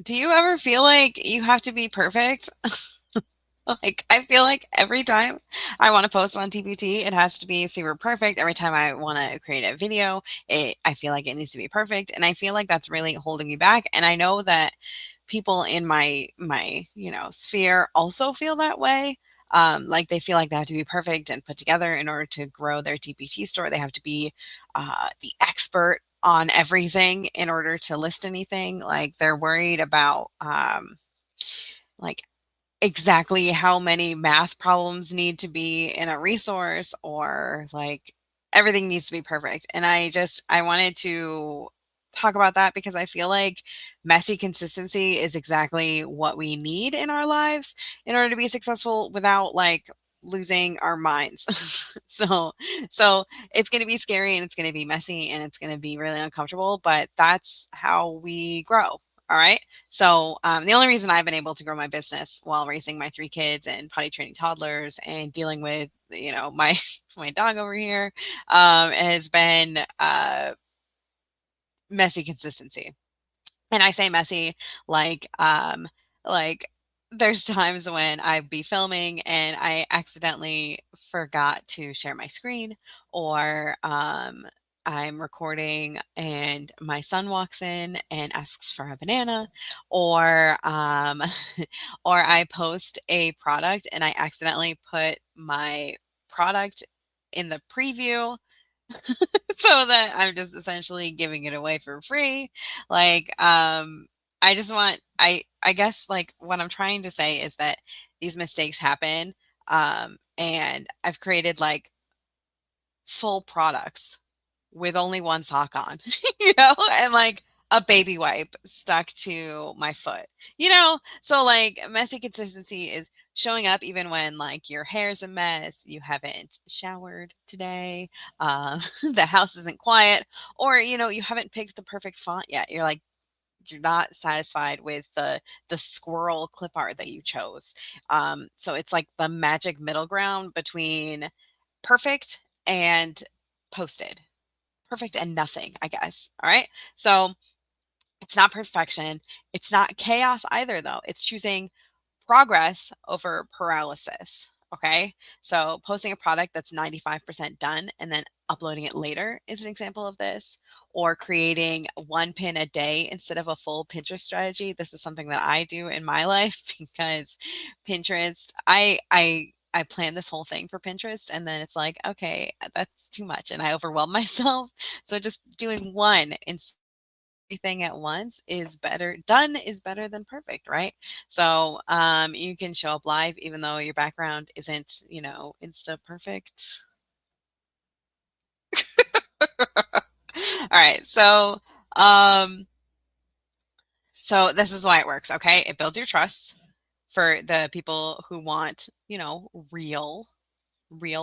Do you ever feel like you have to be perfect? Like, I feel like every time I want to post on TPT, it has to be super perfect. Every time I want to create a video, I feel like it needs to be perfect, and I feel like that's really holding me back. And I know that people in my sphere also feel that way. Like they feel like they have to be perfect and put together in order to grow their TPT store. They have to be the expert on everything in order to list anything. Like they're worried about like exactly how many math problems need to be in a resource, or like everything needs to be perfect. And I wanted to talk about that because I feel like messy consistency is exactly what we need in our lives in order to be successful without like losing our minds. So it's going to be scary and it's going to be messy and it's going to be really uncomfortable, but that's how we grow. All right. So, the only reason I've been able to grow my business while raising my 3 kids and potty training toddlers and dealing with, my my dog over here, has been, messy consistency. And I say messy, like, like there's times when I'd be filming and I accidentally forgot to share my screen, or I'm recording and my son walks in and asks for a banana, or or I post a product and I accidentally put my product in the preview so that I'm just essentially giving it away for free. Like, I just want I guess like what I'm trying to say is that these mistakes happen. And I've created like full products with only one sock on, and like a baby wipe stuck to my foot, So like messy consistency is showing up even when like your hair's a mess, you haven't showered today, the house isn't quiet, or you haven't picked the perfect font yet. You're not satisfied with the squirrel clip art that you chose. So it's like the magic middle ground between perfect and posted. Perfect and nothing, I guess. All right. So it's not perfection. It's not chaos either, though. It's choosing progress over paralysis. Okay. So posting a product that's 95% done and then uploading it later is an example of this, or creating one pin a day instead of a full Pinterest strategy. This is something that I do in my life because Pinterest, I plan this whole thing for Pinterest and then it's like, okay, that's too much and I overwhelm myself. So just doing one instead everything at once is better. Done is better than perfect, right? So you can show up live even though your background isn't, insta perfect. All right. Um so this is why it works, okay? It builds your trust for the people who want, real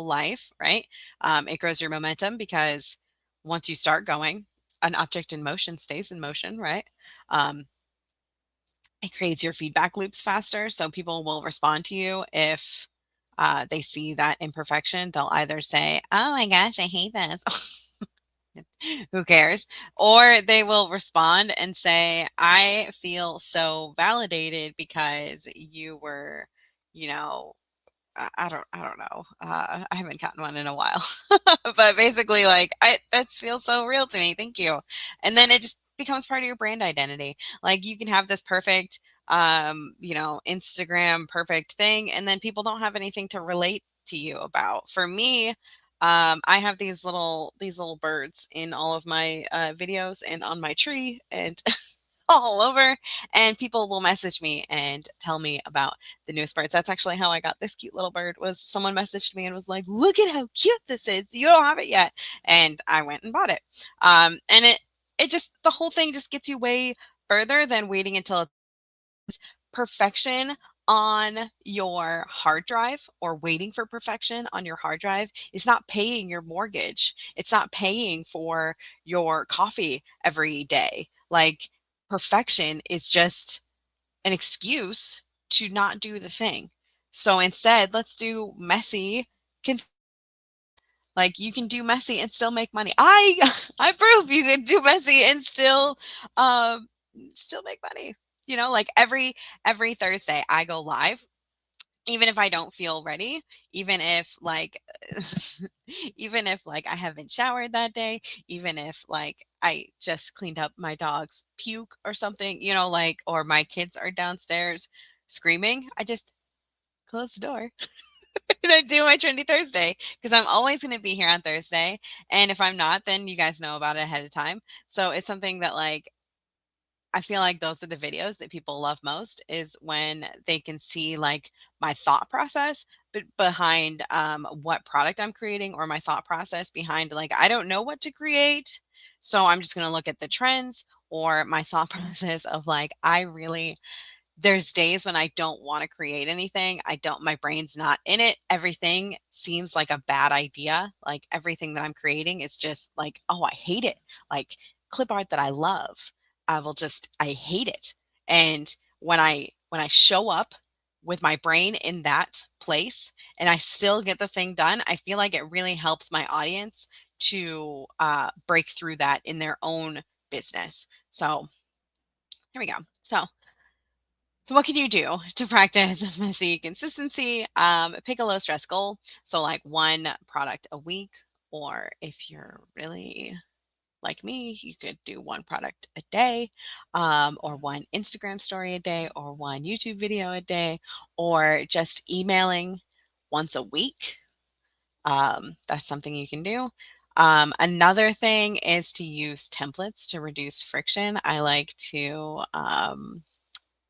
life, right? It grows your momentum because once you start going, an object in motion stays in motion, right? Um, it creates your feedback loops faster. So people will respond to you if they see that imperfection. They'll either say, "Oh my gosh, I hate this." Who cares? Or they will respond and say, "I feel so validated because you were, you know, I don't know. I haven't gotten one in a while, but basically, like, that feels so real to me. Thank you." And then it just becomes part of your brand identity. Like you can have this perfect, Instagram perfect thing, and then people don't have anything to relate to you about. For me, I have these little birds in all of my videos and on my tree and all over, and people will message me and tell me about the newest birds. That's actually how I got this cute little bird. Was someone messaged me and was like, "Look at how cute this is. You don't have it yet." And I went and bought it. And it just the whole thing just gets you way further than waiting until perfection on your hard drive, or waiting for perfection on your hard drive is not paying your mortgage. It's not paying for your coffee every day. Like perfection is just an excuse to not do the thing. So instead, let's do messy. Like you can do messy and still make money. I I prove you can do messy and still make money. Like every Thursday I go live, even if I don't feel ready, even if like even if like I haven't showered that day, even if like I just cleaned up my dog's puke or something, like, or my kids are downstairs screaming, I just close the door and I do my Trendy Thursday because I'm always going to be here on Thursday. And if I'm not, then you guys know about it ahead of time. So it's something that like I feel like those are the videos that people love most is when they can see like my thought process but behind what product I'm creating, or my thought process behind like I don't know what to create. So I'm just going to look at the trends, or my thought process of like I really there's days when I don't want to create anything. My brain's not in it. Everything seems like a bad idea. Like everything that I'm creating is just like, oh, I hate it. Like clip art that I love, I hate it. And when I show up with my brain in that place and I still get the thing done, I feel like it really helps my audience to break through that in their own business. So here we go. So what can you do to practice messy consistency? Pick a low stress goal. So like one product a week, or if you're really like me, you could do one product a day, or one Instagram story a day, or one YouTube video a day, or just emailing once a week. That's something you can do. Another thing is to use templates to reduce friction. I like to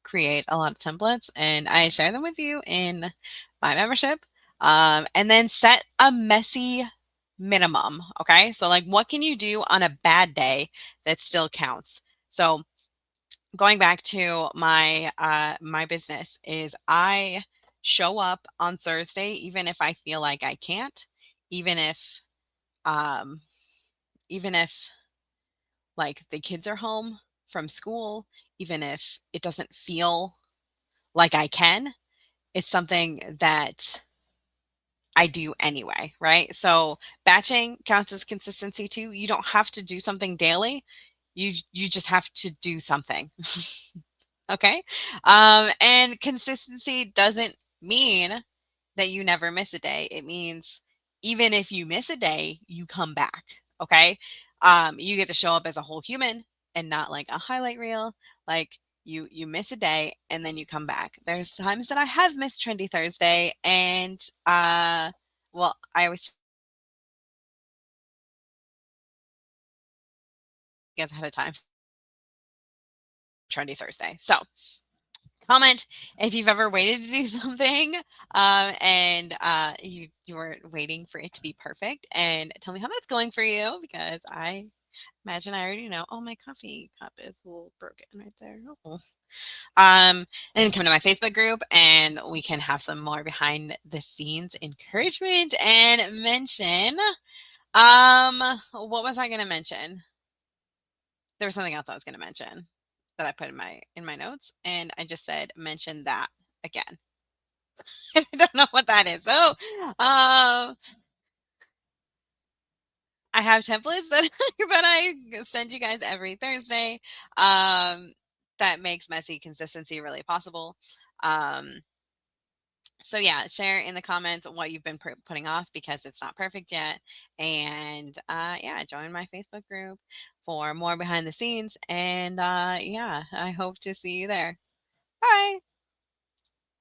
create a lot of templates and I share them with you in my membership. And then set a messy minimum. Okay. So, like, what can you do on a bad day that still counts? So, going back to my business is I show up on Thursday even if I feel like I can't, even if um even if like the kids are home from school, even if it doesn't feel like I can, it's something that I do anyway, right? So batching counts as consistency too. You don't have to do something daily. You just have to do something. Okay? And consistency doesn't mean that you never miss a day. It means even if you miss a day, you come back. Okay. You get to show up as a whole human and not like a highlight reel. Like you miss a day and then you come back. There's times that I have missed Trendy Thursday, and well, I always guess ahead of time Trendy Thursday. So comment if you've ever waited to do something, and you were waiting for it to be perfect, and tell me how that's going for you, because I imagine I already know. Oh, my coffee cup is a little broken right there. Oh. And then come to my Facebook group and we can have some more behind the scenes encouragement and mention. What was I going to mention? There was something else I was going to mention that I put in my notes, and I just said mention that again. I don't know what that is. So, I have templates that that I send you guys every Thursday. Um, that makes messy consistency really possible. Um, so yeah, share in the comments what you've been putting off because it's not perfect yet, and yeah, join my Facebook group for more behind the scenes. And yeah, I hope to see you there. Bye.